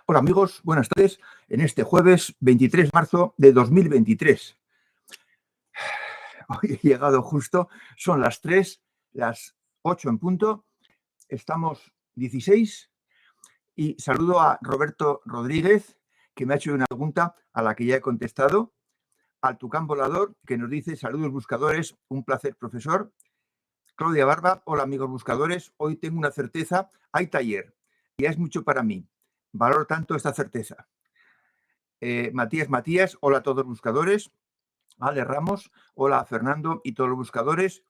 Hola amigos, buenas tardes. En este jueves 23 de marzo de 2023. Hoy he llegado justo, son las 3, las 8 en punto. Estamos 16 y saludo a Roberto Rodríguez, que me ha hecho una pregunta a la que ya he contestado. Al Tucán Volador, que nos dice: saludos buscadores, un placer profesor. Claudia Barba: hola amigos buscadores, hoy tengo una certeza, hay taller, ya es mucho para mí. Valoro tanto esta certeza. Matías, hola a todos los buscadores. Ale Ramos, hola a Fernando y todos los buscadores.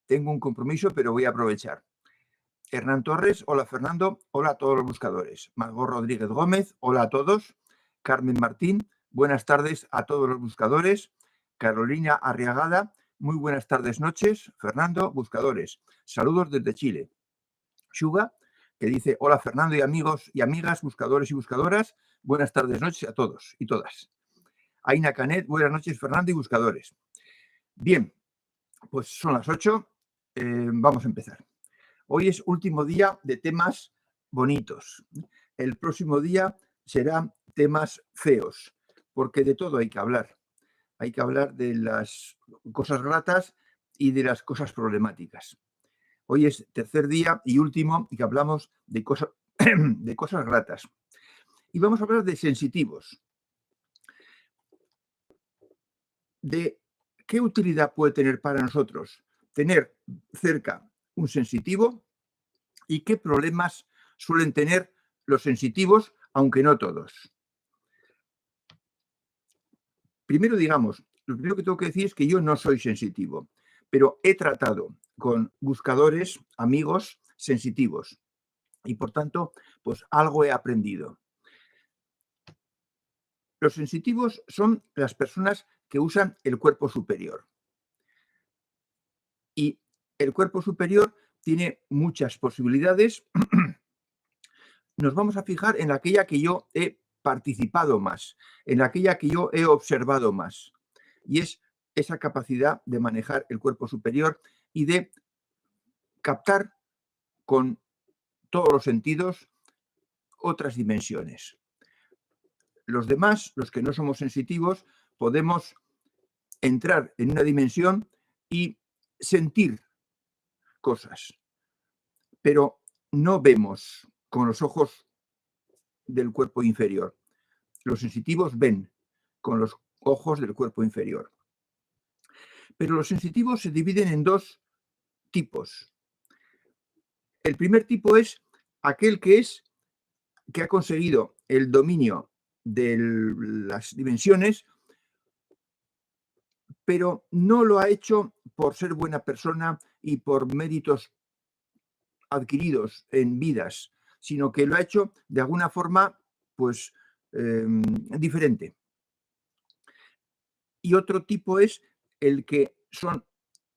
Tengo un compromiso, pero voy a aprovechar. Hernán Torres, hola Fernando, hola a todos los buscadores. Margot Rodríguez Gómez, hola a todos. Carmen Martín, buenas tardes a todos los buscadores. Carolina Arriagada, muy buenas tardes, noches. Fernando, buscadores, saludos desde Chile. Shuga, que dice: hola Fernando y amigos y amigas, buscadores y buscadoras, buenas tardes, noches a todos y todas. Aina Canet, buenas noches Fernando y buscadores. Bien, pues son las 8, vamos a empezar. Hoy es último día de temas bonitos. El próximo día serán temas feos, porque de todo hay que hablar. Hay que hablar de las cosas gratas y de las cosas problemáticas. Hoy es tercer día y último y que hablamos de cosas gratas. Y vamos a hablar de sensitivos. De qué utilidad puede tener para nosotros tener cerca un sensitivo y qué problemas suelen tener los sensitivos, aunque no todos. Primero, lo primero que tengo que decir es que yo no soy sensitivo, pero he tratado con buscadores, amigos sensitivos y, por tanto, pues algo he aprendido. Los sensitivos son las personas que usan el cuerpo superior. Y el cuerpo superior tiene muchas posibilidades. Nos vamos a fijar en aquella que yo he participado más, en aquella que yo he observado más. Y es esa capacidad de manejar el cuerpo superior y de captar con todos los sentidos otras dimensiones. Los demás, los que no somos sensitivos, podemos entrar en una dimensión y sentir cosas, pero no vemos con los ojos del cuerpo inferior. Los sensitivos ven con los ojos del cuerpo inferior. Pero los sensitivos se dividen en dos tipos. El primer tipo es aquel que ha conseguido el dominio de las dimensiones, pero no lo ha hecho por ser buena persona y por méritos adquiridos en vidas, sino que lo ha hecho de alguna forma, pues, diferente. Y otro tipo es el que son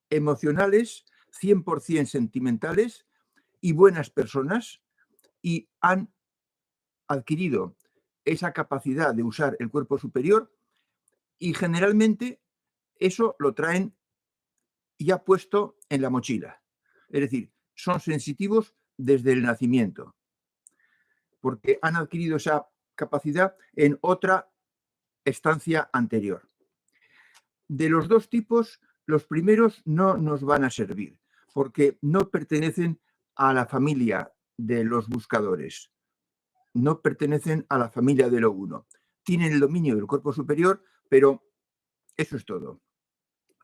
emocionales, 100% sentimentales y buenas personas, y han adquirido esa capacidad de usar el cuerpo superior, y generalmente eso lo traen ya puesto en la mochila. Es decir, son sensitivos desde el nacimiento, porque han adquirido esa capacidad en otra estancia anterior. De los dos tipos, los primeros no nos van a servir, porque no pertenecen a la familia de los buscadores, no pertenecen a la familia de lo uno. Tienen el dominio del cuerpo superior, pero eso es todo.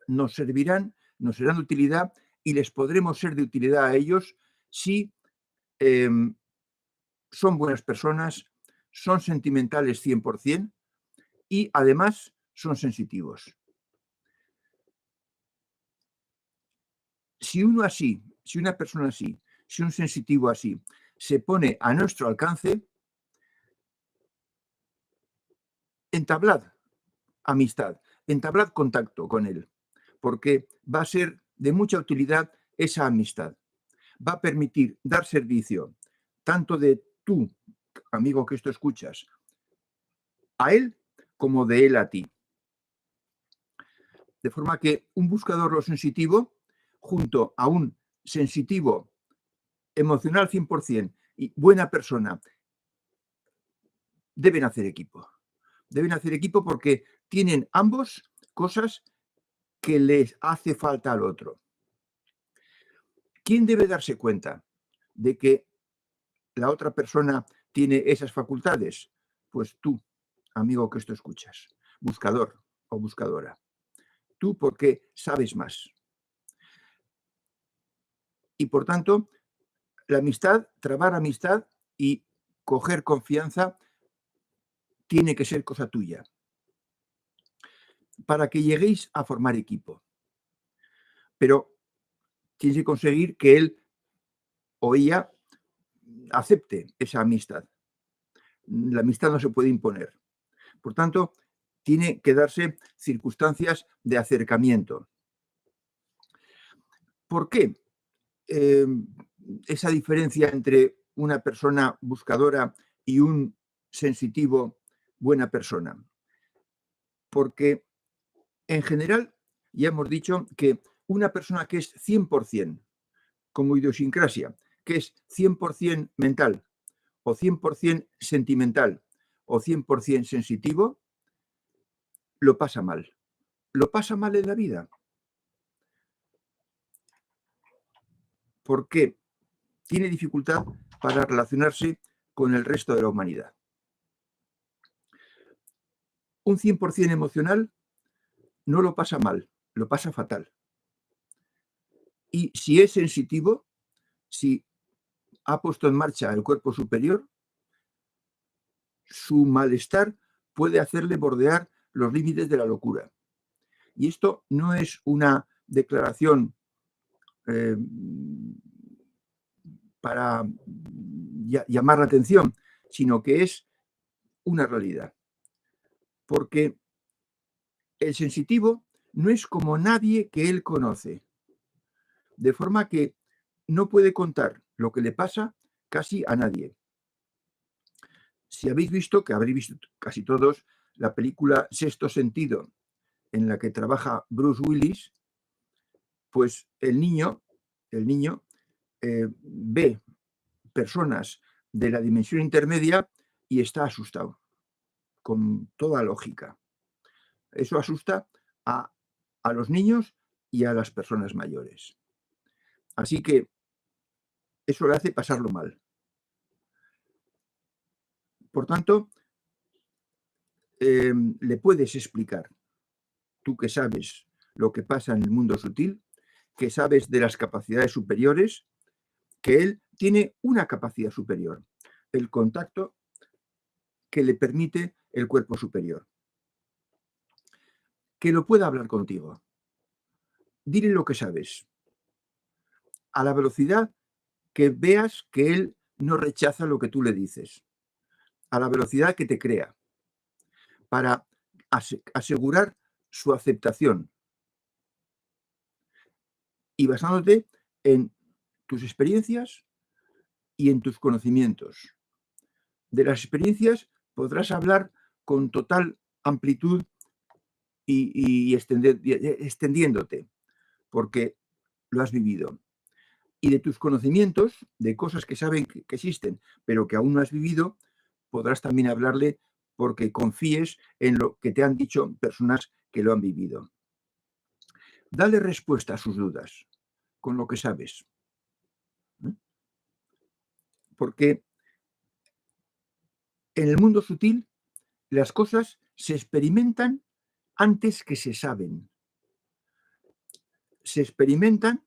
Nos servirán, nos serán de utilidad y les podremos ser de utilidad a ellos si son buenas personas, son sentimentales 100% y además son sensitivos. Si una persona así, si un sensitivo así se pone a nuestro alcance, entablad amistad, entablad contacto con él, porque va a ser de mucha utilidad esa amistad. Va a permitir dar servicio tanto de tú, amigo que esto escuchas, a él como de él a ti. De forma que un buscador lo sensitivo, junto a un sensitivo emocional 100% y buena persona, deben hacer equipo. Deben hacer equipo porque tienen ambos cosas que les hace falta al otro. ¿Quién debe darse cuenta de que la otra persona tiene esas facultades? Pues tú, amigo que esto escuchas, buscador o buscadora. Tú porque sabes más. Y por tanto, la amistad, trabar amistad y coger confianza tiene que ser cosa tuya para que lleguéis a formar equipo. Pero tienes que conseguir que él o ella acepte esa amistad. La amistad no se puede imponer. Por tanto, tiene que darse circunstancias de acercamiento. ¿Por qué esa diferencia entre una persona buscadora y un sensitivo buena persona? Porque en general ya hemos dicho que una persona que es 100% como idiosincrasia, que es 100% mental o 100% sentimental o 100% sensitivo, lo pasa mal. Lo pasa mal en la vida. Porque tiene dificultad para relacionarse con el resto de la humanidad. Un 100% emocional no lo pasa mal, lo pasa fatal. Y si es sensitivo, si ha puesto en marcha el cuerpo superior, su malestar puede hacerle bordear los límites de la locura. Y esto no es una declaración para llamar la atención, sino que es una realidad. Porque el sensitivo no es como nadie que él conoce, de forma que no puede contar lo que le pasa casi a nadie. Si habéis visto, que habréis visto casi todos, la película Sexto Sentido, en la que trabaja Bruce Willis, pues el niño ve personas de la dimensión intermedia y está asustado, con toda lógica. Eso asusta a los niños y a las personas mayores. Así que eso le hace pasarlo mal. Por tanto, le puedes explicar, tú que sabes lo que pasa en el mundo sutil, que sabes de las capacidades superiores, que él tiene una capacidad superior, el contacto que le permite el cuerpo superior. Que lo pueda hablar contigo. Dile lo que sabes. A la velocidad que veas que él no rechaza lo que tú le dices. A la velocidad que te crea. Para asegurar su aceptación. Y basándote en tus experiencias y en tus conocimientos. De las experiencias podrás hablar con total amplitud y extendiéndote, porque lo has vivido. Y de tus conocimientos, de cosas que saben que existen, pero que aún no has vivido, podrás también hablarle porque confíes en lo que te han dicho personas que lo han vivido. Dale respuesta a sus dudas con lo que sabes. Porque en el mundo sutil las cosas se experimentan antes que se saben. Se experimentan,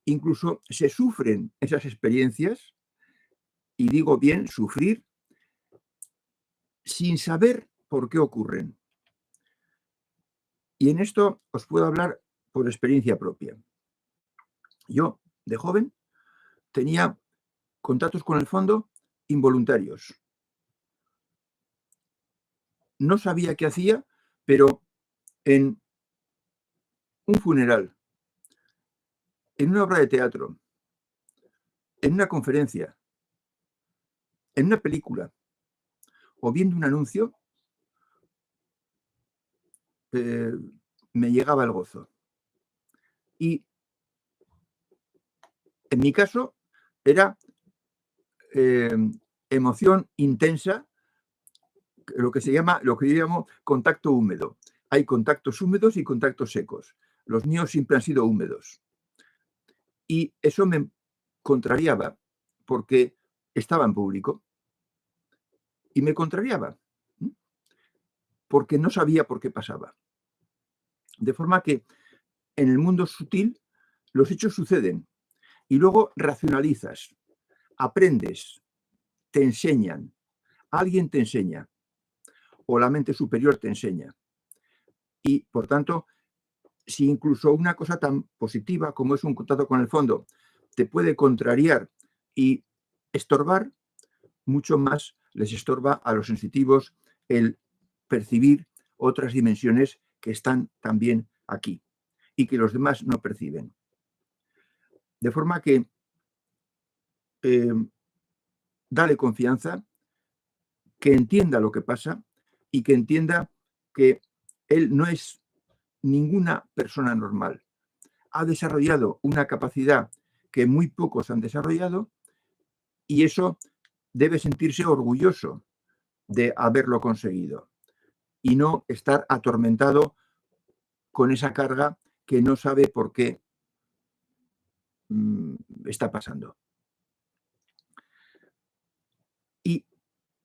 incluso se sufren esas experiencias, y digo bien, sufrir, sin saber por qué ocurren. Y en esto os puedo hablar por experiencia propia. Yo, de joven, tenía contactos con el fondo involuntarios. No sabía qué hacía, pero en un funeral, en una obra de teatro, en una conferencia, en una película o viendo un anuncio, me llegaba el gozo. Y en mi caso era emoción intensa lo que yo llamo contacto húmedo. Hay contactos húmedos y contactos secos. Los míos siempre han sido húmedos. Y eso me contrariaba porque estaba en público. Y me contrariaba porque no sabía por qué pasaba. De forma que en el mundo sutil los hechos suceden y luego racionalizas, aprendes, te enseñan, alguien te enseña o la mente superior te enseña. Y por tanto, si incluso una cosa tan positiva como es un contacto con el fondo te puede contrariar y estorbar, mucho más les estorba a los sensitivos el percibir otras dimensiones que están también aquí y que los demás no perciben. De forma que dale confianza, que entienda lo que pasa y que entienda que él no es ninguna persona normal. Ha desarrollado una capacidad que muy pocos han desarrollado y eso debe sentirse orgulloso de haberlo conseguido y no estar atormentado con esa carga que no sabe por qué está pasando. Y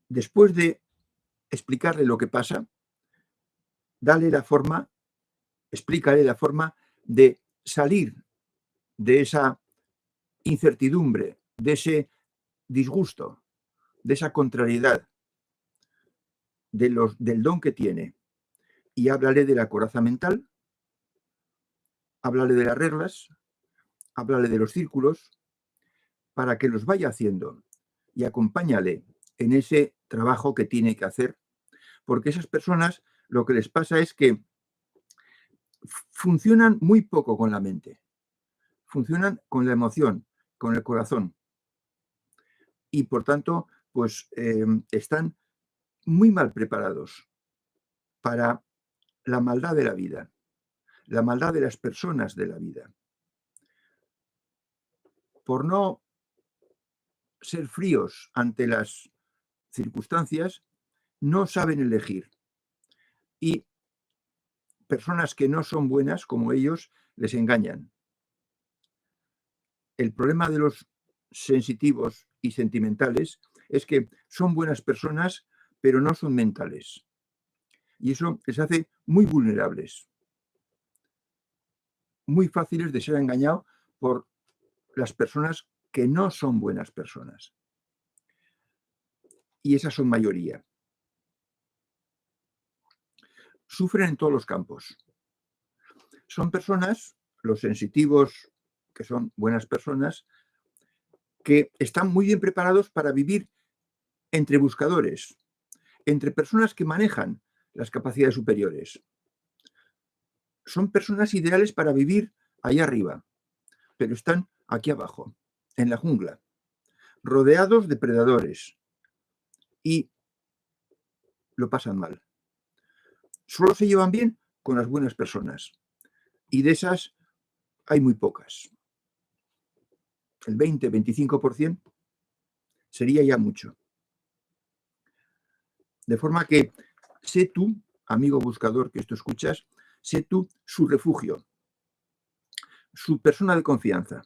después de explicarle lo que pasa, explícale la forma de salir de esa incertidumbre, de ese disgusto, de esa contrariedad, del don que tiene. Y háblale de la coraza mental, háblale de las reglas, háblale de los círculos, para que los vaya haciendo y acompáñale en ese trabajo que tiene que hacer, porque esas personas lo que les pasa es que funcionan muy poco con la mente, funcionan con la emoción, con el corazón. Y por tanto, pues están muy mal preparados para la maldad de la vida, la maldad de las personas de la vida. Por no ser fríos ante las circunstancias, no saben elegir. Y personas que no son buenas como ellos les engañan. El problema de los sensitivos y sentimentales es que son buenas personas, pero no son mentales. Y eso les hace muy vulnerables, muy fáciles de ser engañados por las personas que no son buenas personas. Y esas son mayoría. Sufren en todos los campos. Son personas, los sensitivos, que son buenas personas, que están muy bien preparados para vivir entre buscadores, entre personas que manejan las capacidades superiores. Son personas ideales para vivir allá arriba, pero están aquí abajo, en la jungla, rodeados de predadores y lo pasan mal. Solo se llevan bien con las buenas personas y de esas hay muy pocas. El 20-25% sería ya mucho. De forma que sé tú, amigo buscador que esto escuchas, sé tú su refugio, su persona de confianza.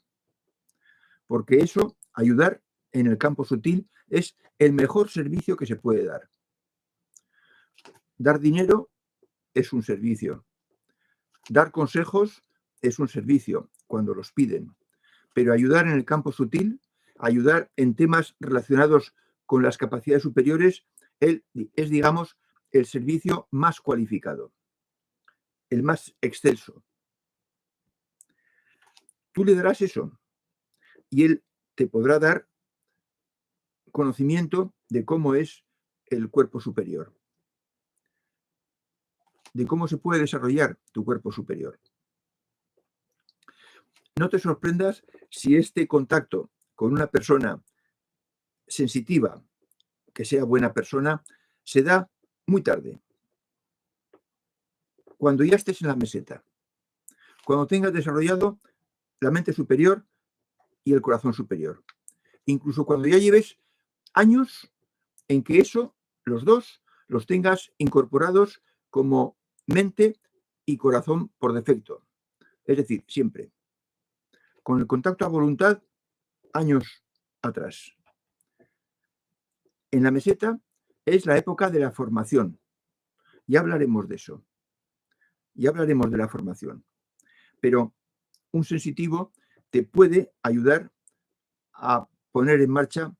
Porque eso, ayudar en el campo sutil, es el mejor servicio que se puede dar. Dar dinero es un servicio. Dar consejos es un servicio cuando los piden. Pero ayudar en el campo sutil, ayudar en temas relacionados con las capacidades superiores, es, digamos, el servicio más cualificado, el más excelso. Tú le darás eso y él te podrá dar conocimiento de cómo es el cuerpo superior, de cómo se puede desarrollar tu cuerpo superior. No te sorprendas si este contacto con una persona sensitiva, que sea buena persona, se da muy tarde, cuando ya estés en la meseta, cuando tengas desarrollado la mente superior y el corazón superior. Incluso cuando ya lleves años en que eso, los dos, los tengas incorporados como mente y corazón por defecto. Es decir, siempre. Con el contacto a voluntad, años atrás. En la meseta es la época de la formación. Ya hablaremos de eso. Ya hablaremos de la formación. Pero un sensitivo te puede ayudar a poner en marcha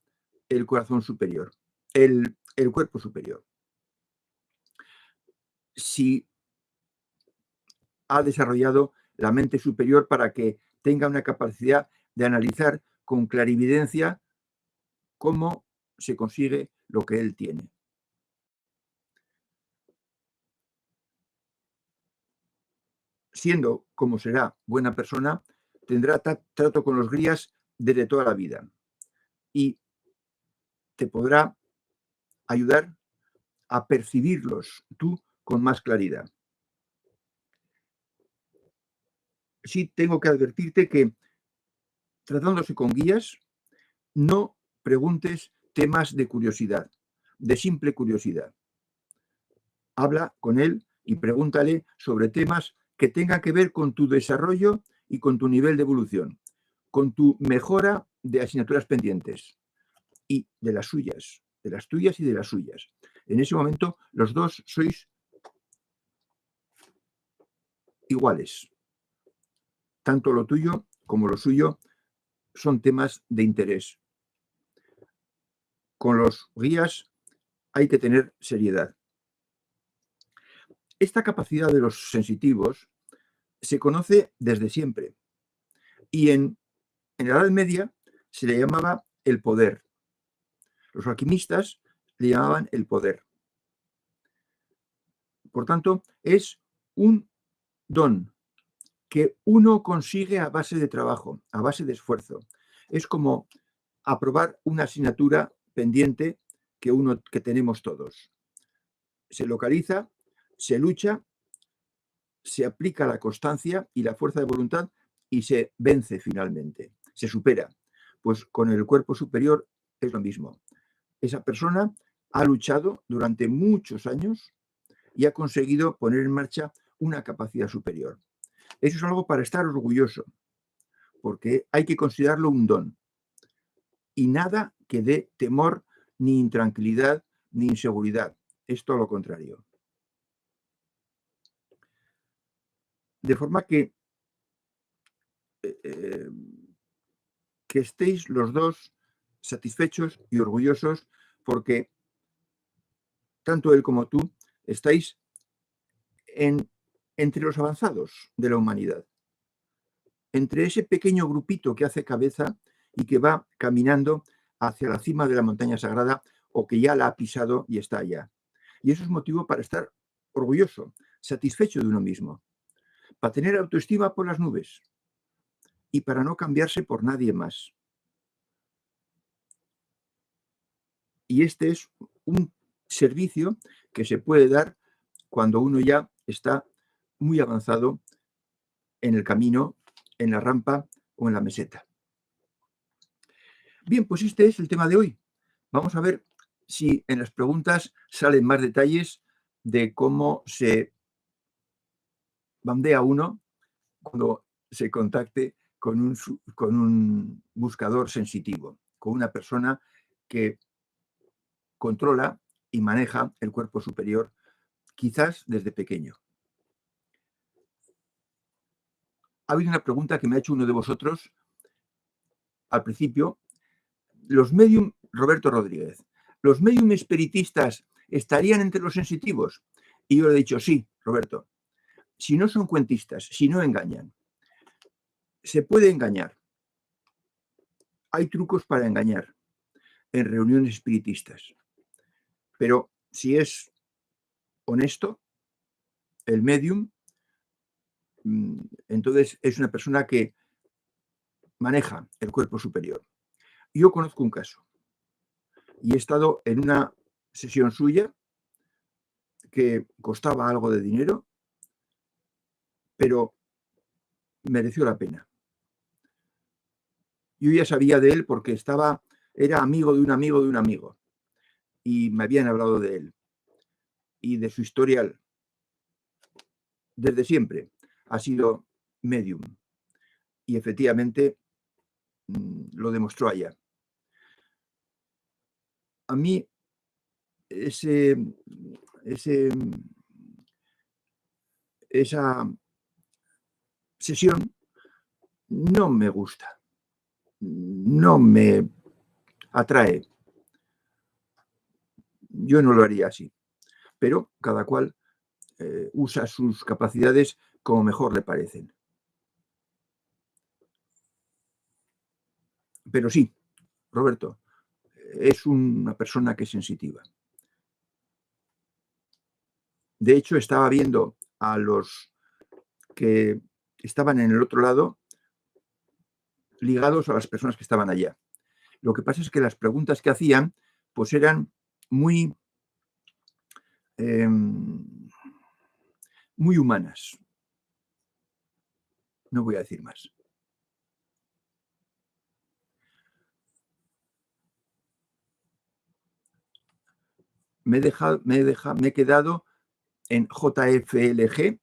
el corazón superior, el cuerpo superior. Si ha desarrollado la mente superior para que tenga una capacidad de analizar con clarividencia cómo se consigue lo que él tiene. Siendo como será buena persona, tendrá trato con los grías desde toda la vida y te podrá ayudar a percibirlos tú con más claridad. Sí tengo que advertirte que, tratándose con guías, no preguntes temas de curiosidad, de simple curiosidad. Habla con él y pregúntale sobre temas que tengan que ver con tu desarrollo y con tu nivel de evolución, con tu mejora de asignaturas pendientes y de las suyas, de las tuyas y de las suyas. En ese momento, los dos sois iguales. Tanto lo tuyo como lo suyo son temas de interés. Con los guías hay que tener seriedad. Esta capacidad de los sensitivos se conoce desde siempre y en la Edad Media se le llamaba el poder. Los alquimistas le llamaban el poder. Por tanto, es un don que uno consigue a base de trabajo, a base de esfuerzo. Es como aprobar una asignatura pendiente que tenemos todos. Se localiza, se lucha, se aplica la constancia y la fuerza de voluntad y se vence finalmente, se supera. Pues con el cuerpo superior es lo mismo. Esa persona ha luchado durante muchos años y ha conseguido poner en marcha una capacidad superior. Eso es algo para estar orgulloso, porque hay que considerarlo un don. Y nada que dé temor, ni intranquilidad, ni inseguridad. Es todo lo contrario. De forma que estéis los dos satisfechos y orgullosos porque tanto él como tú estáis entre los avanzados de la humanidad, entre ese pequeño grupito que hace cabeza y que va caminando hacia la cima de la montaña sagrada o que ya la ha pisado y está allá. Y eso es motivo para estar orgulloso, satisfecho de uno mismo, para tener autoestima por las nubes y para no cambiarse por nadie más. Y este es un servicio que se puede dar cuando uno ya está muy avanzado en el camino, en la rampa o en la meseta. Bien, pues este es el tema de hoy. Vamos a ver si en las preguntas salen más detalles de cómo se bandea uno cuando se contacte con un buscador sensitivo, con una persona que controla y maneja el cuerpo superior, quizás desde pequeño. Ha habido una pregunta que me ha hecho uno de vosotros al principio. Roberto Rodríguez, ¿los medium espiritistas estarían entre los sensitivos? Y yo le he dicho, sí, Roberto, si no son cuentistas, si no engañan. Se puede engañar. Hay trucos para engañar en reuniones espiritistas. Pero si es honesto, el medium, entonces es una persona que maneja el cuerpo superior. Yo conozco un caso y he estado en una sesión suya que costaba algo de dinero, pero mereció la pena. Yo ya sabía de él porque era amigo de un amigo de un amigo y me habían hablado de él. y de su historial, desde siempre ha sido medium y efectivamente lo demostró allá. A mí esa sesión no me gusta, no me atrae. Yo no lo haría así, pero cada cual usa sus capacidades como mejor le parecen. Pero sí, Roberto, es una persona que es sensitiva. De hecho, estaba viendo a los que estaban en el otro lado ligados a las personas que estaban allá. Lo que pasa es que las preguntas que hacían pues eran muy, muy humanas. No voy a decir más. Me he quedado en JFLG,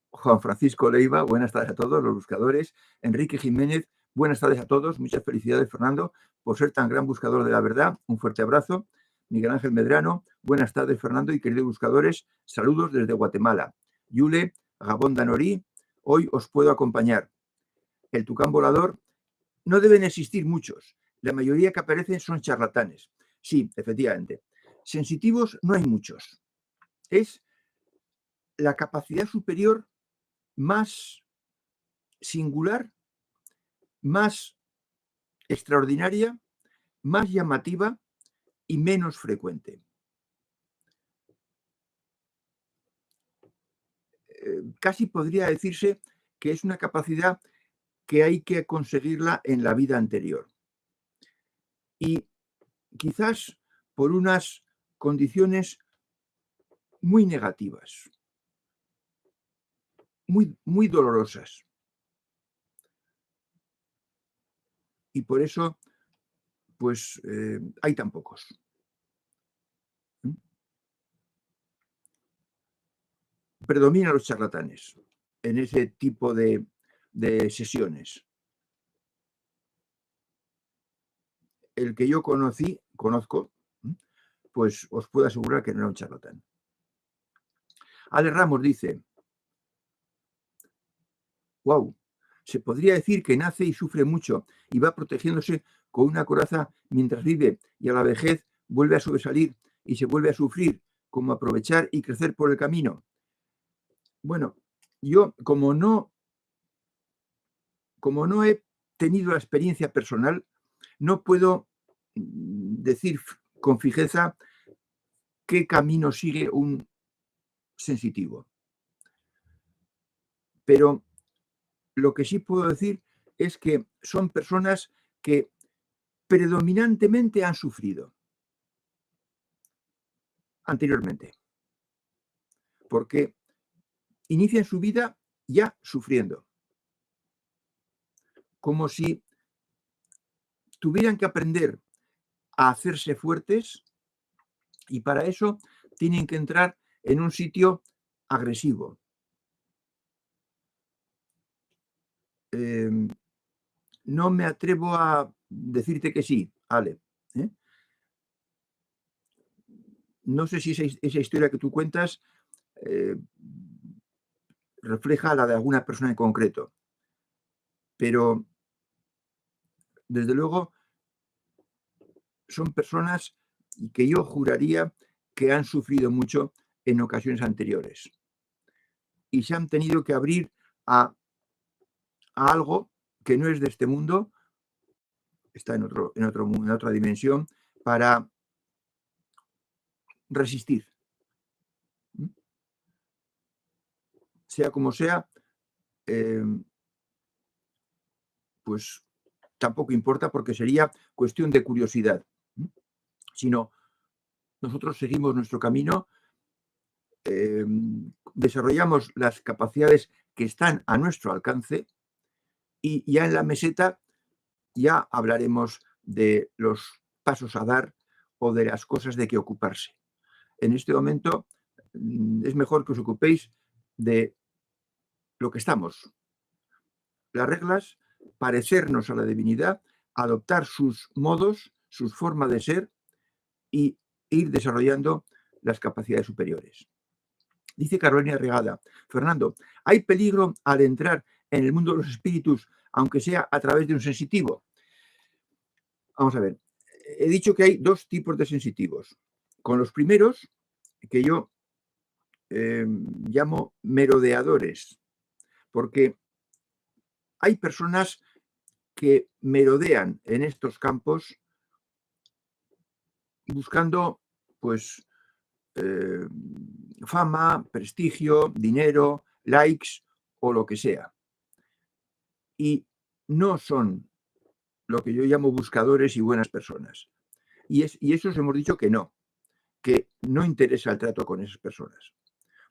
Juan Francisco Leiva, buenas tardes a todos los buscadores. Enrique Jiménez, buenas tardes a todos. Muchas felicidades, Fernando, por ser tan gran buscador de la verdad. Un fuerte abrazo. Miguel Ángel Medrano, buenas tardes, Fernando y queridos buscadores. Saludos desde Guatemala. Yule, Gabón Danorí, hoy os puedo acompañar. El tucán volador, no deben existir muchos. La mayoría que aparecen son charlatanes. Sí, efectivamente. Sensitivos no hay muchos. Es la capacidad superior más singular, más extraordinaria, más llamativa y menos frecuente. Casi podría decirse que es una capacidad que hay que conseguirla en la vida anterior. Y quizás por unas condiciones muy negativas, muy, muy dolorosas. Y por eso, pues, hay tan pocos. Predominan los charlatanes en ese tipo de sesiones. El que yo conozco, pues os puedo asegurar que no era un charlatán. Ale Ramos dice, wow, se podría decir que nace y sufre mucho y va protegiéndose con una coraza mientras vive y a la vejez vuelve a sobresalir y se vuelve a sufrir, como aprovechar y crecer por el camino. Bueno, yo como no he tenido la experiencia personal, no puedo decir con fijeza qué camino sigue un sensitivo. Pero lo que sí puedo decir es que son personas que predominantemente han sufrido anteriormente, porque inician su vida ya sufriendo, como si tuvieran que aprender a hacerse fuertes y para eso tienen que entrar en un sitio agresivo. No me atrevo a decirte que sí, Ale. No sé si esa historia que tú cuentas refleja la de alguna persona en concreto, pero desde luego son personas que yo juraría que han sufrido mucho en ocasiones anteriores y se han tenido que abrir a algo que no es de este mundo, está en otra dimensión, para resistir. Sea como sea, pues tampoco importa porque sería cuestión de curiosidad, sino nosotros seguimos nuestro camino, desarrollamos las capacidades que están a nuestro alcance y ya en la meseta ya hablaremos de los pasos a dar o de las cosas de que ocuparse. en este momento es mejor que os ocupéis de lo que estamos. Las reglas, parecernos a la divinidad, adoptar sus modos, sus formas de ser y ir desarrollando las capacidades superiores. Dice Carolina Regada: Fernando, ¿hay peligro al entrar en el mundo de los espíritus, aunque sea a través de un sensitivo? Vamos a ver, he dicho que hay dos tipos de sensitivos. Con los primeros, que yo llamo merodeadores, porque hay personas que merodean en estos campos buscando, pues, fama, prestigio, dinero, likes o lo que sea. Y no son lo que yo llamo buscadores y buenas personas. Y esos hemos dicho que no interesa el trato con esas personas.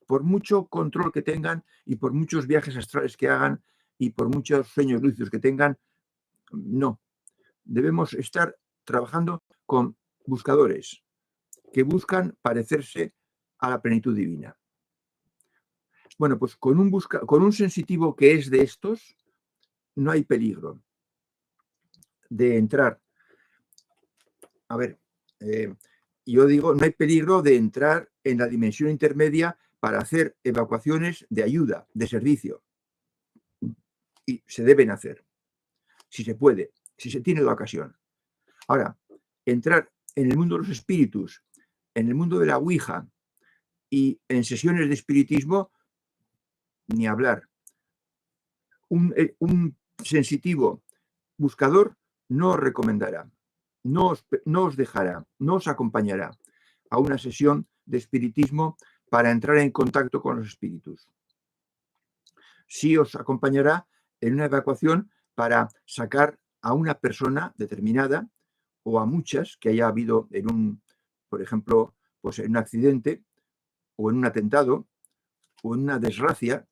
Por mucho control que tengan y por muchos viajes astrales que hagan y por muchos sueños lúcidos que tengan, no. Debemos estar trabajando con buscadores que buscan parecerse a la plenitud divina. Bueno, pues con un sensitivo que es de estos, no hay peligro de entrar. A ver, yo digo, no hay peligro de entrar en la dimensión intermedia para hacer evacuaciones de ayuda, de servicio. Y se deben hacer, si se puede, si se tiene la ocasión. Ahora, entrar en el mundo de los espíritus, en el mundo de la Ouija y en sesiones de espiritismo, ni hablar. Un sensitivo buscador no os recomendará, no os dejará, no os acompañará a una sesión de espiritismo para entrar en contacto con los espíritus. Sí os acompañará en una evacuación para sacar a una persona determinada o a muchas que haya habido por ejemplo, pues en un accidente o en un atentado o en una desgracia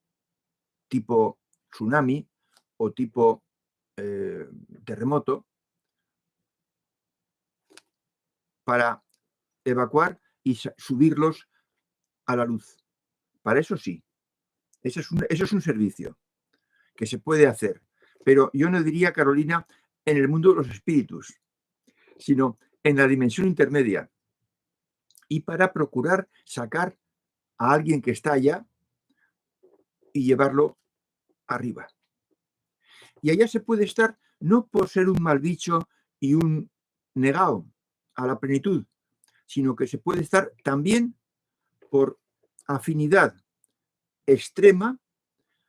tipo tsunami o tipo terremoto, para evacuar y subirlos a la luz. Para eso sí, eso es un servicio que se puede hacer. Pero yo no diría, Carolina, en el mundo de los espíritus, sino en la dimensión intermedia. Y para procurar sacar a alguien que está allá y llevarlo arriba. Y allá se puede estar no por ser un mal bicho y un negado a la plenitud, sino que se puede estar también por afinidad extrema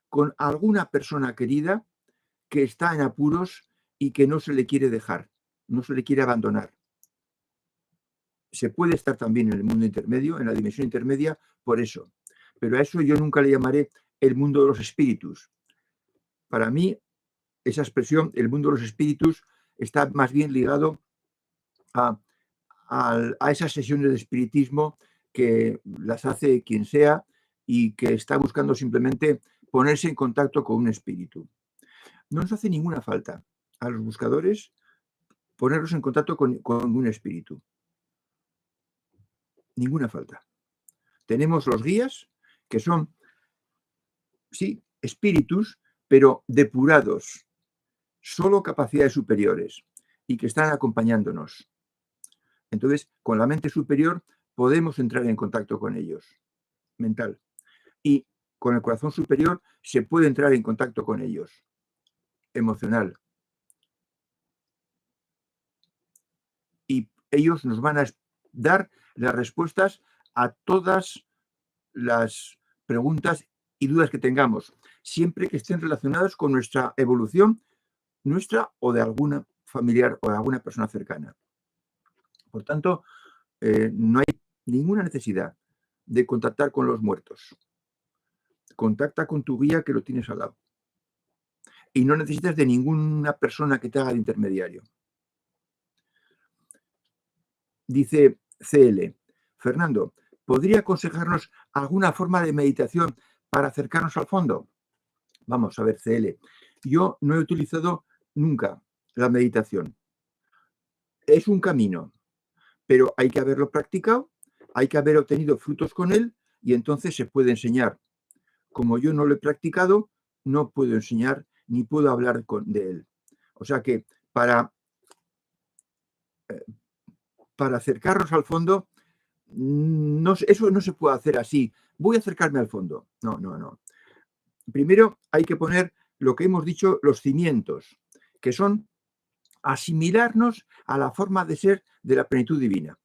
con alguna persona querida que está en apuros y que no se le quiere dejar, no se le quiere abandonar. Se puede estar también en el mundo intermedio, en la dimensión intermedia, por eso. Pero a eso yo nunca le llamaré el mundo de los espíritus. Para mí, esa expresión, el mundo de los espíritus, está más bien ligado a esas sesiones de espiritismo que las hace quien sea y que está buscando simplemente ponerse en contacto con un espíritu. No nos hace ninguna falta a los buscadores ponernos en contacto con un espíritu. Ninguna falta. Tenemos los guías, que son, sí, espíritus, pero depurados, solo capacidades superiores y que están acompañándonos. Entonces, con la mente superior podemos entrar en contacto con ellos, mental. Y con el corazón superior se puede entrar en contacto con ellos, emocional. Y ellos nos van a dar las respuestas a todas las preguntas y dudas que tengamos, siempre que estén relacionadas con nuestra evolución, nuestra o de alguna familiar o de alguna persona cercana. Por tanto, no hay ninguna necesidad de contactar con los muertos. Contacta con tu guía que lo tienes al lado. Y no necesitas de ninguna persona que te haga de intermediario. Dice CL: Fernando, ¿podría aconsejarnos alguna forma de meditación para acercarnos al fondo? Vamos a ver, CL. Yo no he utilizado nunca la meditación. Es un camino, pero hay que haberlo practicado hay que haber obtenido frutos con él y entonces se puede enseñar. Como yo no lo he practicado, no puedo enseñar ni puedo hablar de él. O sea que para acercarnos al fondo, no, eso no se puede hacer así. Voy a acercarme al fondo. No, no, no. Primero hay que poner lo que hemos dicho, los cimientos, que son asimilarnos a la forma de ser de la plenitud divina.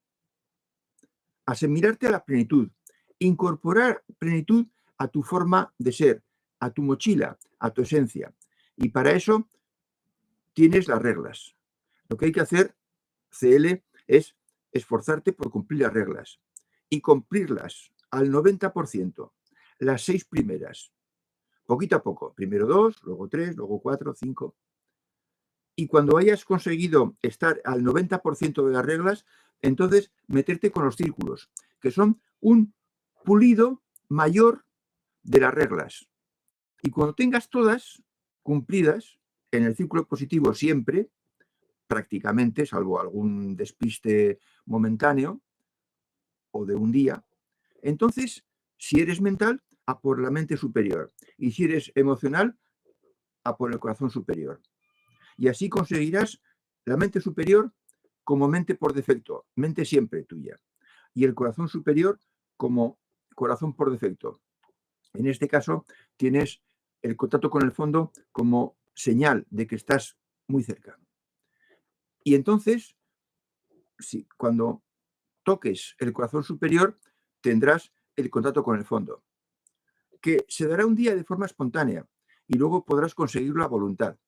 Asimilarte a la plenitud, incorporar plenitud a tu forma de ser, a tu mochila, a tu esencia. Y para eso tienes las reglas. Lo que hay que hacer, CL, es esforzarte por cumplir las reglas y cumplirlas al 90%, las 6 primeras, poquito a poco, primero 2, luego 3, luego 4, 5. Y cuando hayas conseguido estar al 90% de las reglas, entonces meterte con los círculos, que son un pulido mayor de las reglas. Y cuando tengas todas cumplidas, en el círculo positivo siempre, prácticamente, salvo algún despiste momentáneo o de un día, entonces, si eres mental, a por la mente superior. Y si eres emocional, a por el corazón superior. Y así conseguirás la mente superior como mente por defecto, mente siempre tuya. Y el corazón superior como corazón por defecto. En este caso, tienes el contacto con el fondo como señal de que estás muy cerca. Y entonces, sí, cuando toques el corazón superior, tendrás el contacto con el fondo, que se dará un día de forma espontánea y luego podrás conseguirlo a voluntad.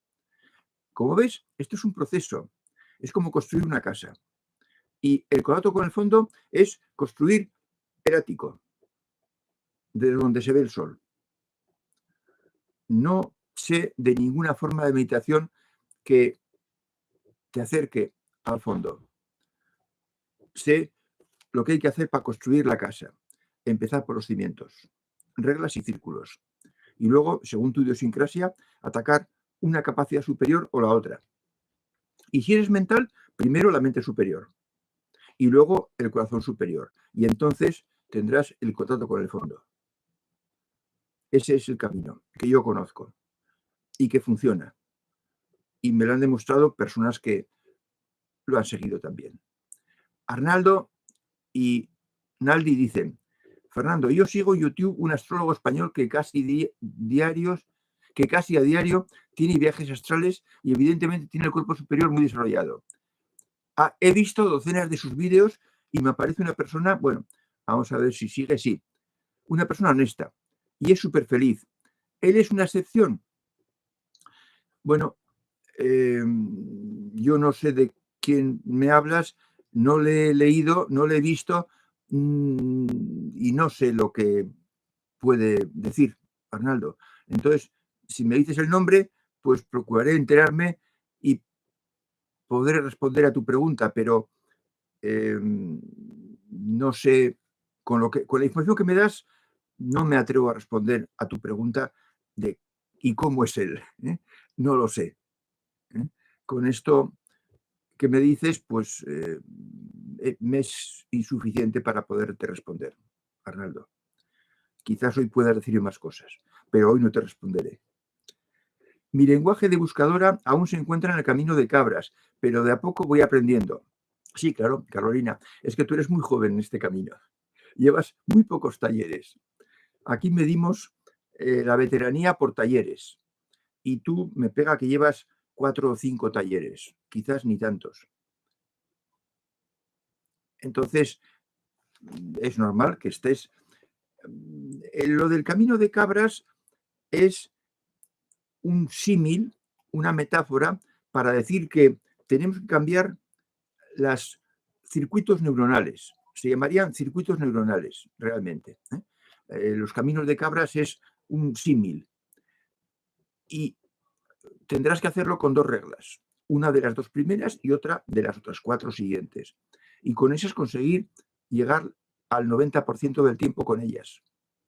Como ves, esto es un proceso, es como construir una casa. Y el contacto con el fondo es construir el ático, desde donde se ve el sol. No sé de ninguna forma de meditación que te acerque al fondo. Sé lo que hay que hacer para construir la casa. Empezar por los cimientos, reglas y círculos. Y luego, según tu idiosincrasia, atacar una capacidad superior o la otra. Y si eres mental, primero la mente superior y luego el corazón superior. Y entonces tendrás el contacto con el fondo. Ese es el camino que yo conozco y que funciona. Y me lo han demostrado personas que lo han seguido también. Arnaldo y Naldi dicen: Fernando, yo sigo en YouTube un astrólogo español que casi a diario tiene viajes astrales y evidentemente tiene el cuerpo superior muy desarrollado. He visto docenas de sus vídeos y me parece una persona, bueno, vamos a ver si sigue, sí, una persona honesta y es súper feliz. ¿Él es una excepción? Bueno, yo no sé de quién me hablas, no le he leído, no le he visto y no sé lo que puede decir Arnaldo. Entonces, si me dices el nombre, pues procuraré enterarme y podré responder a tu pregunta, pero no sé, con la información que me das, no me atrevo a responder a tu pregunta de ¿y cómo es él? No lo sé. Con esto que me dices, pues me es insuficiente para poderte responder, Arnaldo. Quizás hoy puedas decirme más cosas, pero hoy no te responderé. Mi lenguaje de buscadora aún se encuentra en el camino de cabras, pero de a poco voy aprendiendo. Sí, claro, Carolina, es que tú eres muy joven en este camino. Llevas muy pocos talleres. Aquí medimos la veteranía por talleres. Y tú me pega que llevas 4 o 5 talleres, quizás ni tantos. Entonces, es normal que estés. Lo del camino de cabras es un símil, una metáfora para decir que tenemos que cambiar los circuitos neuronales. Se llamarían circuitos neuronales, realmente. Los caminos de cabras es un símil. Y tendrás que hacerlo con 2 reglas. Una de las 2 primeras y otra de las otras 4 siguientes. Y con esas conseguir llegar al 90% del tiempo con ellas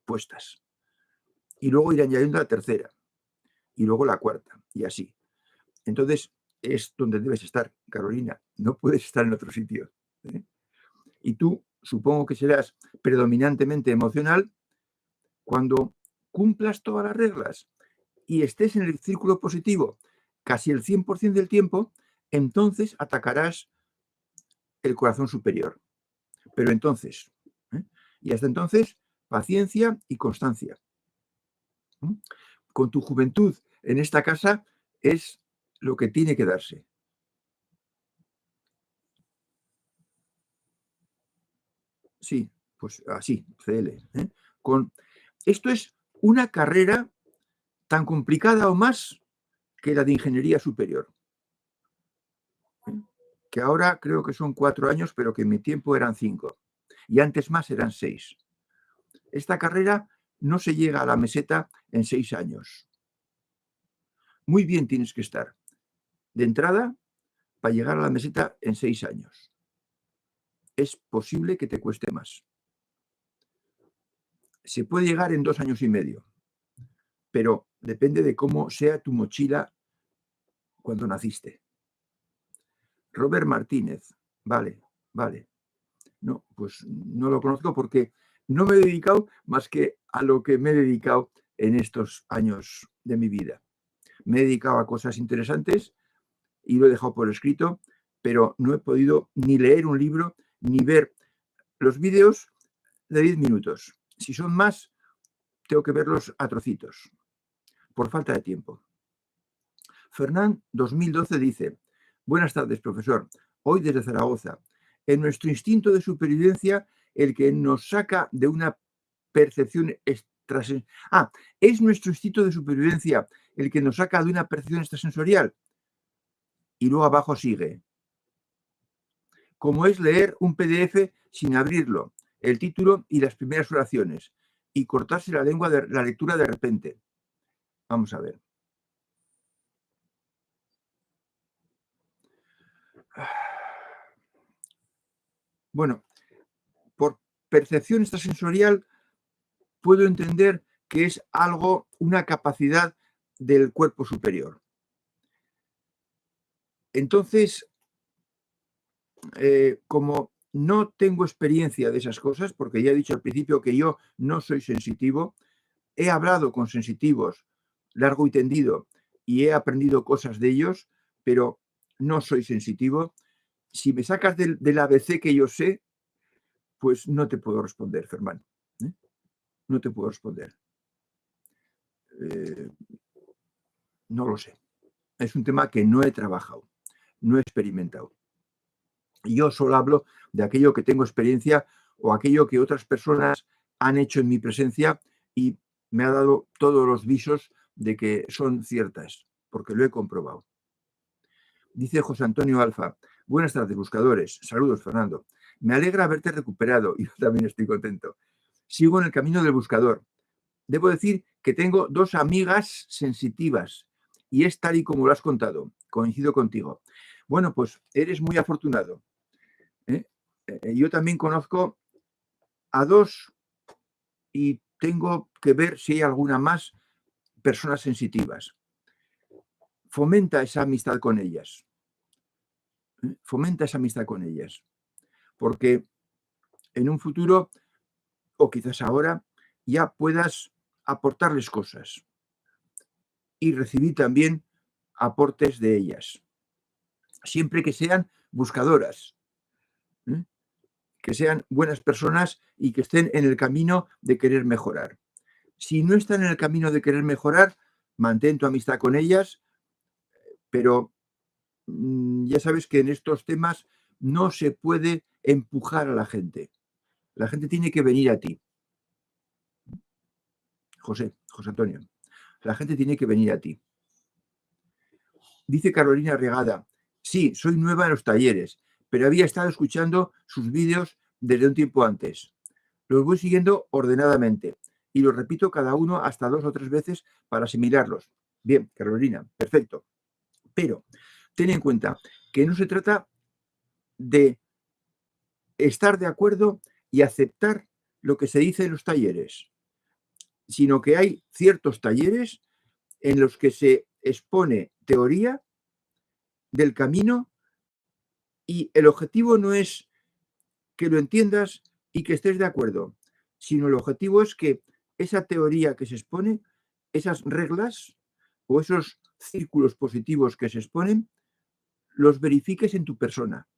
puestas. Y luego ir añadiendo la tercera. Y luego la cuarta. Y así. Entonces, es donde debes estar, Carolina. No puedes estar en otro sitio. Y tú supongo que serás predominantemente emocional, cuando cumplas todas las reglas y estés en el círculo positivo casi el 100% del tiempo, entonces atacarás el corazón superior. Pero entonces, ¿eh? Y hasta entonces, paciencia y constancia. Con tu juventud en esta casa es lo que tiene que darse. Sí, pues así, CL. Esto es una carrera tan complicada o más que la de ingeniería superior. Que ahora creo que son 4 años, pero que en mi tiempo eran 5. Y antes más eran 6. Esta carrera no se llega a la meseta en 6 años. Muy bien tienes que estar de entrada para llegar a la meseta en 6 años. Es posible que te cueste más. Se puede llegar en 2 años y medio, pero depende de cómo sea tu mochila cuando naciste. Robert Martínez, vale. No, pues no lo conozco porque no me he dedicado más que a lo que me he dedicado en estos años de mi vida. Me he dedicado a cosas interesantes y lo he dejado por escrito, pero no he podido ni leer un libro ni ver los vídeos de 10 minutos. Si son más, tengo que verlos a trocitos, por falta de tiempo. Fernán 2012 dice: buenas tardes, profesor. Hoy desde Zaragoza. En nuestro instinto de supervivencia, el que nos saca de una percepción extrasensorial. Es nuestro instinto de supervivencia el que nos saca de una percepción extrasensorial. Y luego abajo sigue: como es leer un PDF sin abrirlo, el título y las primeras oraciones, y cortarse la lengua de la lectura de repente. Vamos a ver. Bueno, por percepción extrasensorial puedo entender que es algo, una capacidad del cuerpo superior. Entonces, como no tengo experiencia de esas cosas, porque ya he dicho al principio que yo no soy sensitivo, he hablado con sensitivos largo y tendido y he aprendido cosas de ellos, pero no soy sensitivo. Si me sacas del ABC que yo sé, pues no te puedo responder, Fermán. No te puedo responder. No lo sé. Es un tema que no he trabajado, no he experimentado. Yo solo hablo de aquello que tengo experiencia o aquello que otras personas han hecho en mi presencia y me ha dado todos los visos de que son ciertas, porque lo he comprobado. Dice José Antonio Alfa: buenas tardes, buscadores. Saludos, Fernando. Me alegra haberte recuperado y yo también estoy contento. Sigo en el camino del buscador. Debo decir que tengo 2 amigas sensitivas y es tal y como lo has contado. Coincido contigo. Bueno, pues eres muy afortunado. Yo también conozco a 2 y tengo que ver si hay alguna más personas sensitivas. Fomenta esa amistad con ellas. Fomenta esa amistad con ellas. Porque en un futuro, o quizás ahora, ya puedas aportarles cosas y recibir también aportes de ellas. Siempre que sean buscadoras, que sean buenas personas y que estén en el camino de querer mejorar. Si no están en el camino de querer mejorar, mantén tu amistad con ellas, pero ya sabes que en estos temas no se puede empujar a la gente. La gente tiene que venir a ti. José Antonio, la gente tiene que venir a ti. Dice Carolina Regada: sí, soy nueva en los talleres, pero había estado escuchando sus vídeos desde un tiempo antes. Los voy siguiendo ordenadamente y los repito cada uno hasta 2 o 3 veces para asimilarlos. Bien, Carolina, perfecto. Pero ten en cuenta que no se trata de estar de acuerdo y aceptar lo que se dice en los talleres, sino que hay ciertos talleres en los que se expone teoría del camino y el objetivo no es que lo entiendas, y que estés de acuerdo, sino el objetivo es que esa teoría que se expone, esas reglas o esos círculos positivos que se exponen, los verifiques en tu persona.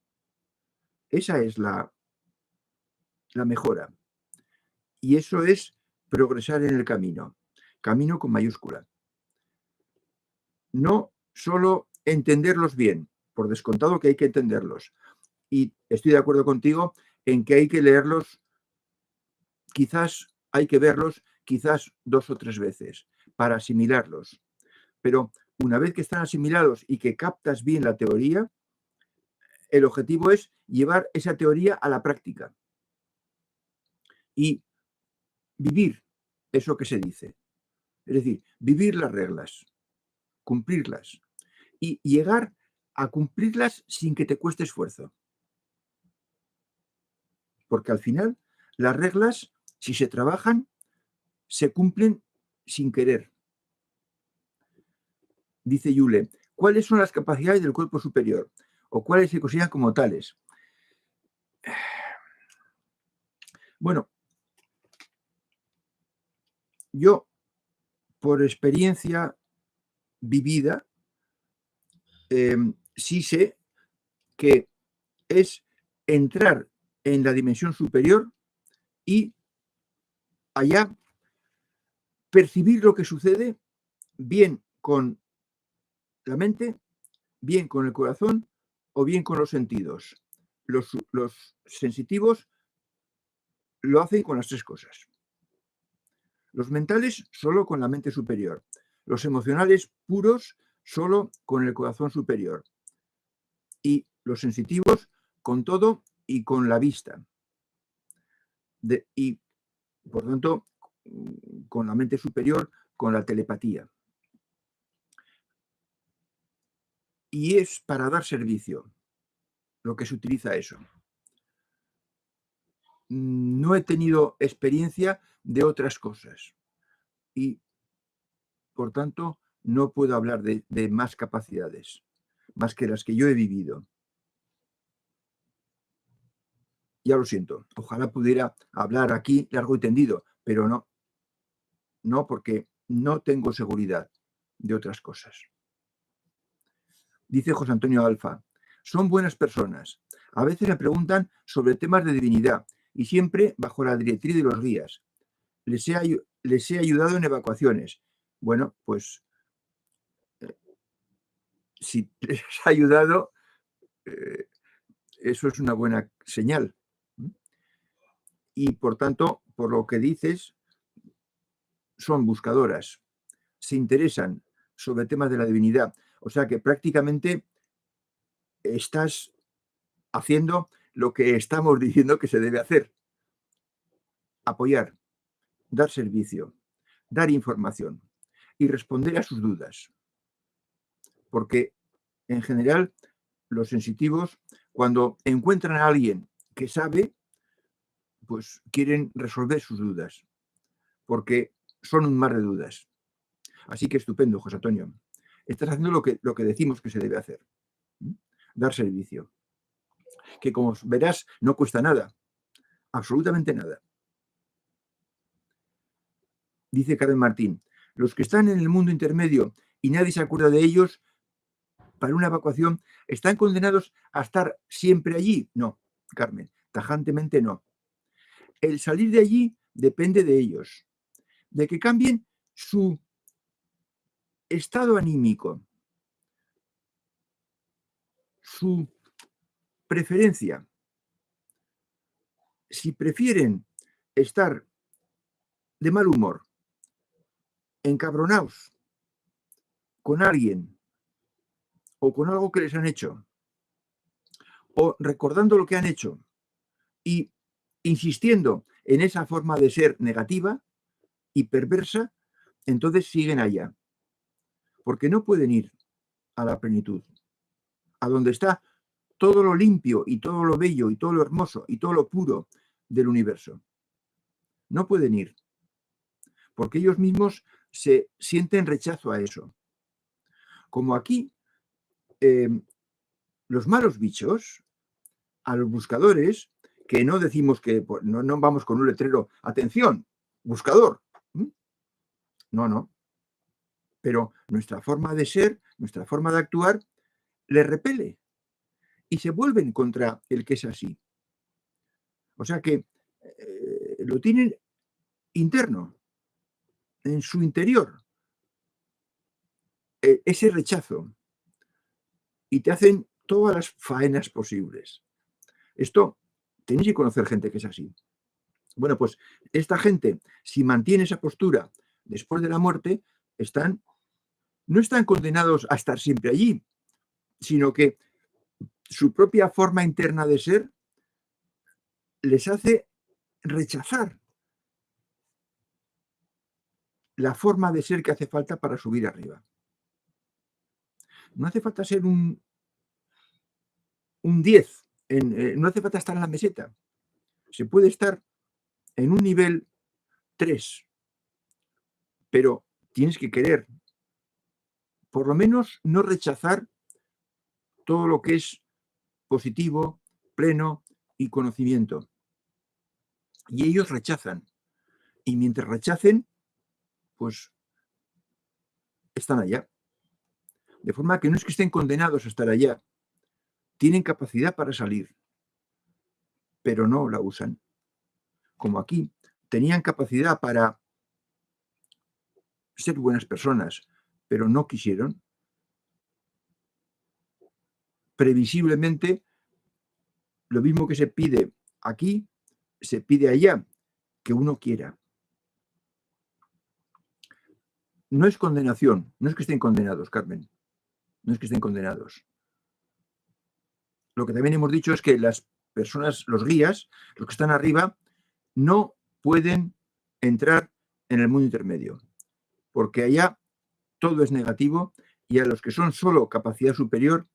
Esa es la mejora. Y eso es progresar en el camino. Camino con mayúscula. No solo entenderlos bien, por descontado que hay que entenderlos. Y estoy de acuerdo contigo en que hay que leerlos, quizás hay que verlos, quizás 2 o 3 veces para asimilarlos. Pero una vez que están asimilados y que captas bien la teoría, el objetivo es llevar esa teoría a la práctica y vivir eso que se dice. Es decir, vivir las reglas, cumplirlas y llegar a cumplirlas sin que te cueste esfuerzo. Porque al final las reglas, si se trabajan, se cumplen sin querer. Dice Yule, ¿cuáles son las capacidades del cuerpo superior? ¿O cuáles se consideran como tales? Bueno, yo, por experiencia vivida, sí sé que es entrar en la dimensión superior y allá percibir lo que sucede bien con la mente, bien con el corazón o bien con los sentidos. Los sensitivos lo hacen con las 3 cosas. Los mentales solo con la mente superior. Los emocionales puros solo con el corazón superior. Y los sensitivos con todo y con la vista. Y por tanto, con la mente superior, con la telepatía. Y es para dar servicio lo que se utiliza eso. No he tenido experiencia de otras cosas y, por tanto, no puedo hablar de más capacidades, más que las que yo he vivido. Ya lo siento, ojalá pudiera hablar aquí largo y tendido, pero no. No, porque no tengo seguridad de otras cosas. Dice José Antonio Alfa, son buenas personas. A veces me preguntan sobre temas de divinidad y siempre bajo la directriz de los guías. Les he ayudado en evacuaciones. Bueno, pues si les ha ayudado, eso es una buena señal. Y por tanto, por lo que dices, son buscadoras, se interesan sobre temas de la divinidad. O sea que prácticamente estás haciendo lo que estamos diciendo que se debe hacer. Apoyar, dar servicio, dar información y responder a sus dudas. Porque en general los sensitivos, cuando encuentran a alguien que sabe, pues quieren resolver sus dudas, porque son un mar de dudas. Así que estupendo, José Antonio. Estás haciendo lo que decimos que se debe hacer. Dar servicio. Que como verás, no cuesta nada. Absolutamente nada. Dice Carmen Martín, los que están en el mundo intermedio y nadie se acuerda de ellos, para una evacuación, ¿están condenados a estar siempre allí? No, Carmen, tajantemente no. El salir de allí depende de ellos, de que cambien su estado anímico, su preferencia. Si prefieren estar de mal humor, encabronados con alguien o con algo que les han hecho, o recordando lo que han hecho y insistiendo en esa forma de ser negativa y perversa, entonces siguen allá. Porque no pueden ir a la plenitud, a donde está todo lo limpio y todo lo bello y todo lo hermoso y todo lo puro del universo. No pueden ir, porque ellos mismos se sienten rechazo a eso. Como aquí, los malos bichos, a los buscadores, que no decimos que pues, no vamos con un letrero, atención, buscador. No, no. Pero nuestra forma de ser, nuestra forma de actuar, le repele y se vuelven contra el que es así. O sea que lo tienen interno, en su interior, ese rechazo, y te hacen todas las faenas posibles. Esto, tenéis que conocer gente que es así. Bueno, pues esta gente, si mantiene esa postura después de la muerte, no están condenados a estar siempre allí, sino que su propia forma interna de ser les hace rechazar la forma de ser que hace falta para subir arriba. No hace falta ser un 10, no hace falta estar en la meseta. Se puede estar en un nivel 3, pero tienes que querer, por lo menos, no rechazar todo lo que es positivo, pleno y conocimiento. Y ellos rechazan. Y mientras rechacen, pues están allá. De forma que no es que estén condenados a estar allá. Tienen capacidad para salir, pero no la usan. Como aquí, tenían capacidad para ser buenas personas, pero no quisieron. Previsiblemente, lo mismo que se pide aquí, se pide allá, que uno quiera. No es condenación, no es que estén condenados, Carmen, no es que estén condenados. Lo que también hemos dicho es que las personas, los guías, los que están arriba, no pueden entrar en el mundo intermedio, porque allá todo es negativo y a los que son solo capacidad superior,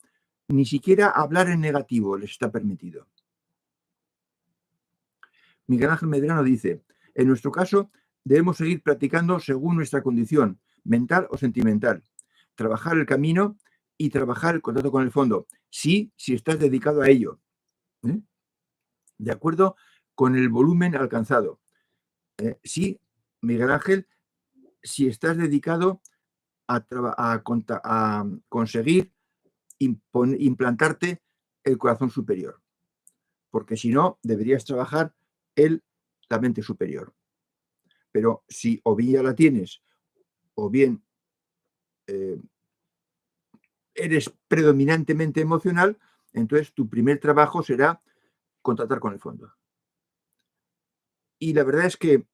ni siquiera hablar en negativo les está permitido. Miguel Ángel Medrano dice, en nuestro caso debemos seguir practicando según nuestra condición mental o sentimental, trabajar el camino y trabajar el contacto con el fondo, sí, si estás dedicado a ello, de acuerdo con el volumen alcanzado. Sí, Miguel Ángel, si estás dedicado a conseguir implantarte el corazón superior, porque si no, deberías trabajar la mente superior. Pero si o bien ya la tienes, o bien eres predominantemente emocional, entonces tu primer trabajo será contactar con el fondo. Y la verdad es que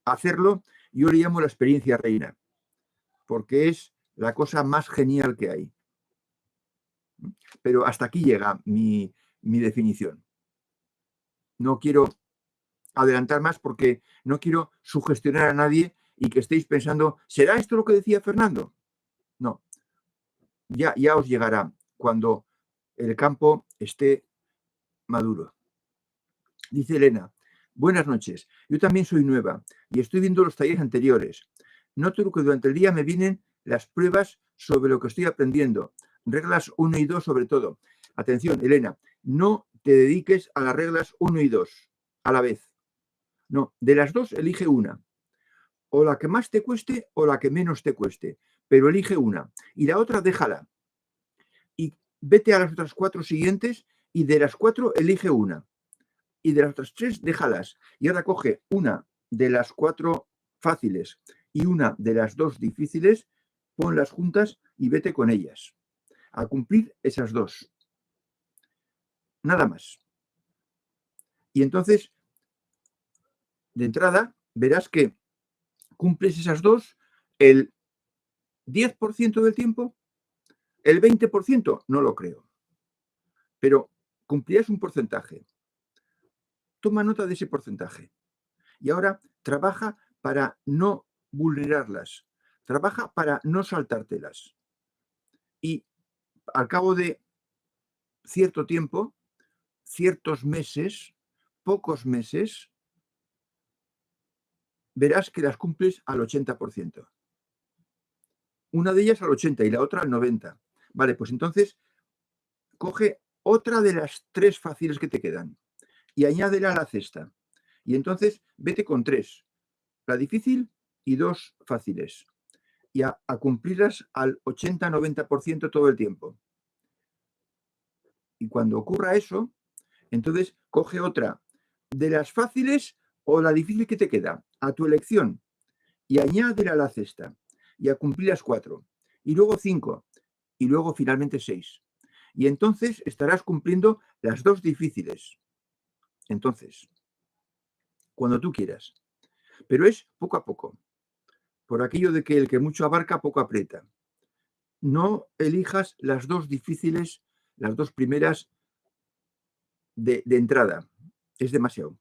hacerlo, yo le llamo la experiencia reina, porque es la cosa más genial que hay. Pero hasta aquí llega mi definición. No quiero adelantar más porque no quiero sugestionar a nadie y que estéis pensando, ¿será esto lo que decía Fernando? No, ya os llegará cuando el campo esté maduro. Dice Elena, buenas noches, yo también soy nueva y estoy viendo los talleres anteriores. Noto que durante el día me vienen las pruebas sobre lo que estoy aprendiendo, reglas 1 y 2 sobre todo. Atención, Elena, no te dediques a las reglas 1 y 2 a la vez. No, de las dos elige una. O la que más te cueste o la que menos te cueste, pero elige una. Y la otra déjala. Y vete a las otras 4 siguientes y de las 4 elige una. Y de las otras 3 déjalas. Y ahora coge una de las 4 fáciles y una de las 2 difíciles, ponlas juntas y vete con ellas. A cumplir esas 2. Nada más. Y entonces, de entrada, verás que cumples esas 2 el 10% del tiempo, el 20% no lo creo, pero cumplirás un porcentaje. Toma nota de ese porcentaje. Y ahora trabaja para no vulnerarlas, trabaja para no saltártelas. Y al cabo de cierto tiempo, ciertos meses, pocos meses, verás que las cumples al 80%. Una de ellas al 80% y la otra al 90%. Vale, pues entonces coge otra de las 3 fáciles que te quedan y añádela a la cesta. Y entonces vete con 3, la difícil y 2 fáciles. Y a cumplirlas al 80-90% todo el tiempo. Y cuando ocurra eso, entonces coge otra de las fáciles o la difícil que te queda, a tu elección, y añádela a la cesta. Y a cumplir las 4. Y luego 5. Y luego finalmente 6. Y entonces estarás cumpliendo las 2 difíciles. Entonces, cuando tú quieras. Pero es poco a poco. Por aquello de que el que mucho abarca, poco aprieta. No elijas las 2 difíciles, las 2 primeras de entrada. Es demasiado.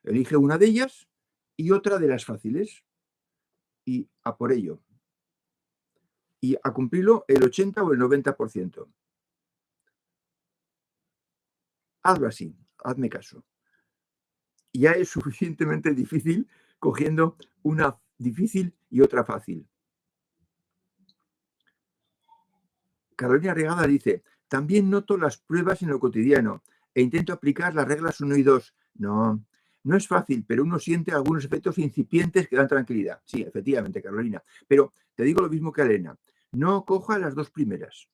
Elige una de ellas y otra de las fáciles. Y a por ello. Y a cumplirlo el 80 o el 90%. Hazlo así, hazme caso. Ya es suficientemente difícil cogiendo una difícil y otra fácil. Carolina Regada dice, también noto las pruebas en lo cotidiano e intento aplicar las reglas 1 y 2. No es fácil, pero uno siente algunos efectos incipientes que dan tranquilidad. Sí, efectivamente, Carolina. Pero te digo lo mismo que a Elena. No coja las 2 primeras.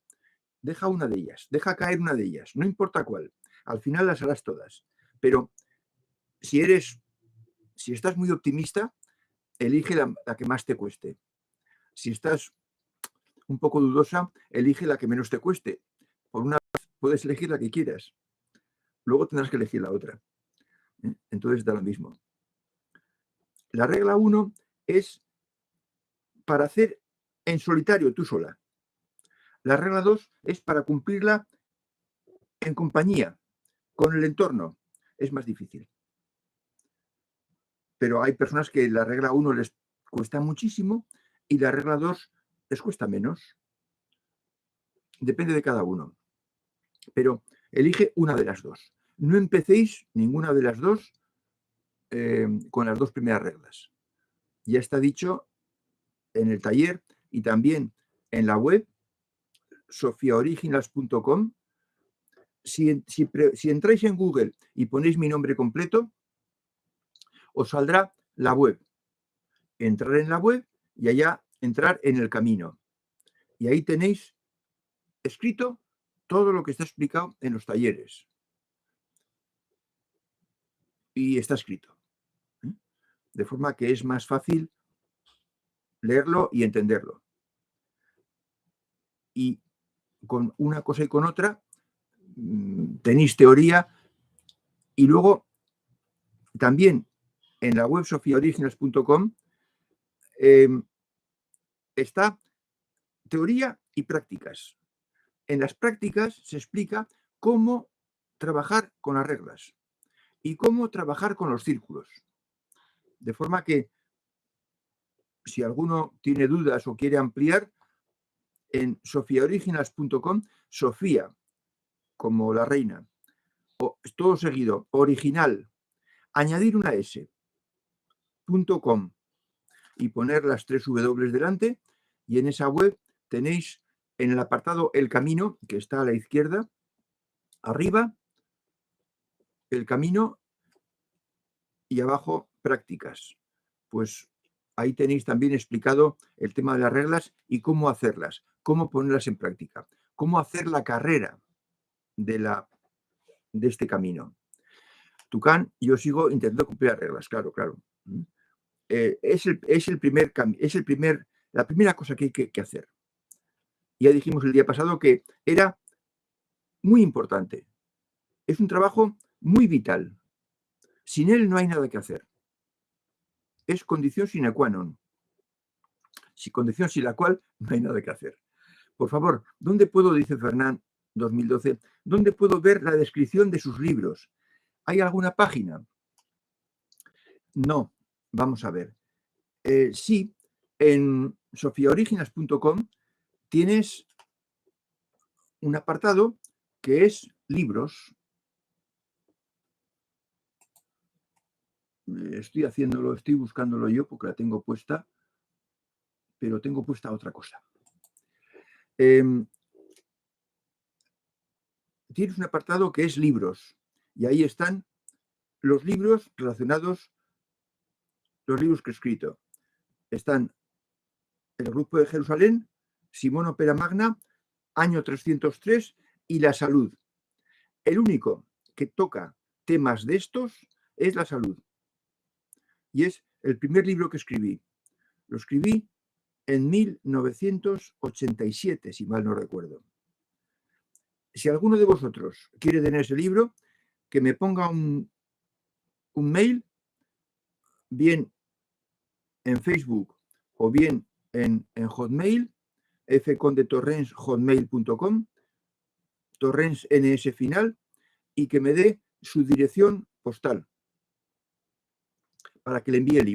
Deja una de ellas, deja caer una de ellas, no importa cuál. Al final las harás todas. Pero si estás muy optimista, elige la que más te cueste. Si estás un poco dudosa, elige la que menos te cueste. Por una vez puedes elegir la que quieras. Luego tendrás que elegir la otra. Entonces da lo mismo. La regla 1 es para hacer en solitario tú sola. La regla 2 es para cumplirla en compañía, con el entorno. Es más difícil. Pero hay personas que la regla 1 les cuesta muchísimo y la regla 2 les cuesta menos. Depende de cada uno. Pero elige una de las dos. No empecéis ninguna de las dos con las 2 primeras reglas. Ya está dicho en el taller y también en la web sofiaoriginals.com. Si entráis en Google y ponéis mi nombre completo, os saldrá la web. Entrar en la web y allá entrar en el camino. Y ahí tenéis escrito todo lo que está explicado en los talleres. Y está escrito. De forma que es más fácil leerlo y entenderlo. Y con una cosa y con otra tenéis teoría y luego también en la web sofiaoriginals.com está teoría y prácticas. En las prácticas se explica cómo trabajar con las reglas y cómo trabajar con los círculos. De forma que si alguno tiene dudas o quiere ampliar, en sofiaoriginals.com, Sofía, como la reina, o todo seguido, original, añadir una s.com y poner las 3 W delante, y en esa web tenéis en el apartado El Camino, que está a la izquierda, arriba, El Camino y abajo Prácticas. Pues ahí tenéis también explicado el tema de las reglas y cómo hacerlas, cómo ponerlas en práctica, cómo hacer la carrera de este camino. Tucán, yo sigo intentando cumplir las reglas, claro. Es la primera cosa que hay que hacer. Ya dijimos el día pasado que era muy importante. Es un trabajo muy vital. Sin él no hay nada que hacer. Es condición sine qua non. Condición sin la cual no hay nada que hacer. Por favor, ¿dónde puedo, dice Fernán 2012, dónde puedo ver la descripción de sus libros? ¿Hay alguna página? No, vamos a ver. Sí, en sofiaoriginals.com tienes un apartado que es libros. Estoy buscándolo yo porque la tengo puesta, pero tengo puesta otra cosa. Tienes un apartado que es libros y ahí están los libros relacionados, los libros que he escrito. Están El Grupo de Jerusalén, Simón Opera Magna, Año 303 y La Salud. El único que toca temas de estos es La Salud. Y es el primer libro que escribí. Lo escribí en 1987, si mal no recuerdo. Si alguno de vosotros quiere tener ese libro, que me ponga un mail, bien en Facebook o bien en Hotmail, fcondetorrens@hotmail.com, Torrens NS final, y que me dé su dirección postal para que le envíe el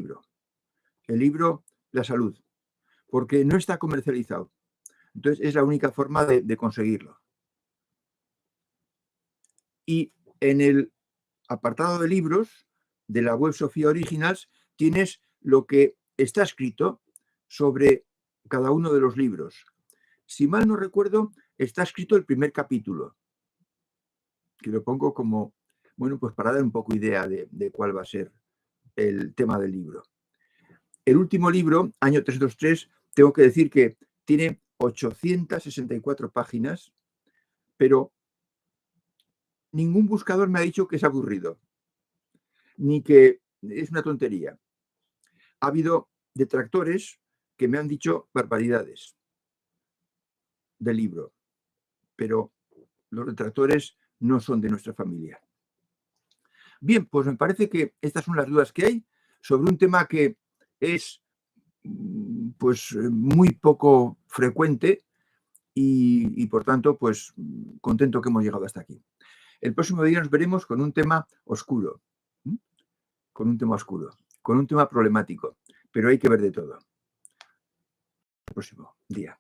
libro La Salud, porque no está comercializado. Entonces es la única forma de conseguirlo. Y en el apartado de libros de la web Sofía Originals tienes lo que está escrito sobre cada uno de los libros. Si mal no recuerdo, está escrito el primer capítulo, que lo pongo como, bueno, pues para dar un poco idea de cuál va a ser el tema del libro. El último libro, Año 323, tengo que decir que tiene 864 páginas, pero ningún buscador me ha dicho que es aburrido, ni que es una tontería. Ha habido detractores que me han dicho barbaridades del libro, pero los detractores no son de nuestra familia. Bien, pues me parece que estas son las dudas que hay sobre un tema que es pues muy poco frecuente y por tanto pues contento que hemos llegado hasta aquí. El próximo día nos veremos con un tema oscuro, con un tema problemático, pero hay que ver de todo. El próximo día.